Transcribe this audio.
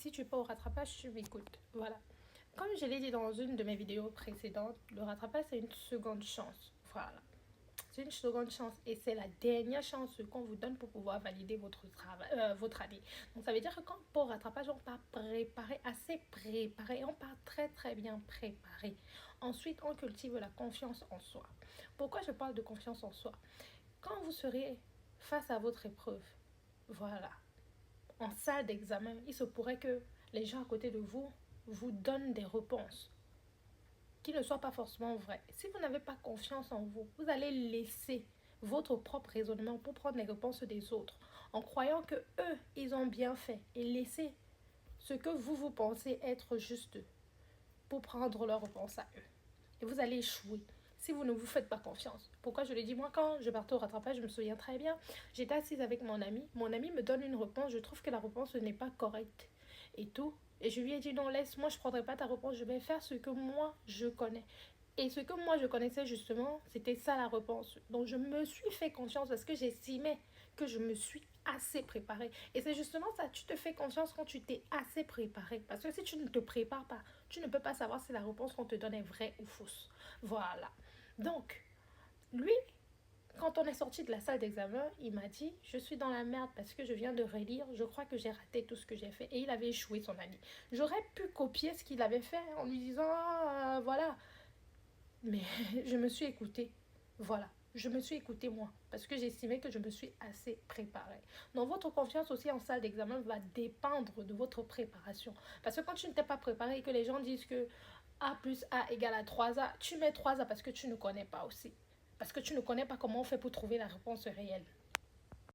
si tu pars au rattrapage, tu m'écoutes. Voilà. Comme je l'ai dit dans une de mes vidéos précédentes, le rattrapage, c'est une seconde chance. Voilà. C'est une seconde chance et c'est la dernière chance qu'on vous donne pour pouvoir valider votre travail, votre année. Donc ça veut dire que quand pour rattrapage, on part préparé, assez préparé, on part très très bien préparé. Ensuite, on cultive la confiance en soi. Pourquoi je parle de confiance en soi? Quand vous serez face à votre épreuve, voilà, en salle d'examen, il se pourrait que les gens à côté de vous vous donnent des réponses qui ne soient pas forcément vraies. Si vous n'avez pas confiance en vous, vous allez laisser votre propre raisonnement pour prendre les réponses des autres en croyant que eux, ils ont bien fait et laisser ce que vous pensez être juste pour prendre leur réponse à eux. Et vous allez échouer si vous ne vous faites pas confiance. Pourquoi je le dis? Moi, quand je partais au rattrapage, je me souviens très bien, j'étais assise avec mon ami. Mon ami me donne une réponse, je trouve que la réponse n'est pas correcte et tout. Et je lui ai dit non, laisse-moi, je ne prendrai pas ta réponse, je vais faire ce que moi je connais. Et ce que moi je connaissais justement, c'était ça la réponse. Donc je me suis fait confiance parce que j'estimais que je me suis assez préparée. Et c'est justement ça, tu te fais confiance quand tu t'es assez préparé. Parce que si tu ne te prépares pas, tu ne peux pas savoir si la réponse qu'on te donne est vraie ou fausse. Voilà. Donc, lui, quand on est sorti de la salle d'examen, il m'a dit, je suis dans la merde parce que je viens de relire, je crois que j'ai raté tout ce que j'ai fait. Et il avait échoué son année. J'aurais pu copier ce qu'il avait fait en lui disant, voilà. Mais je me suis écoutée. Voilà. Je me suis écoutée moi, parce que j'estimais que je me suis assez préparée. Donc votre confiance aussi en salle d'examen va dépendre de votre préparation. Parce que quand tu ne t'es pas préparé et que les gens disent que A plus A égale à 3A, tu mets 3A parce que tu ne connais pas aussi. Parce que tu ne connais pas comment on fait pour trouver la réponse réelle.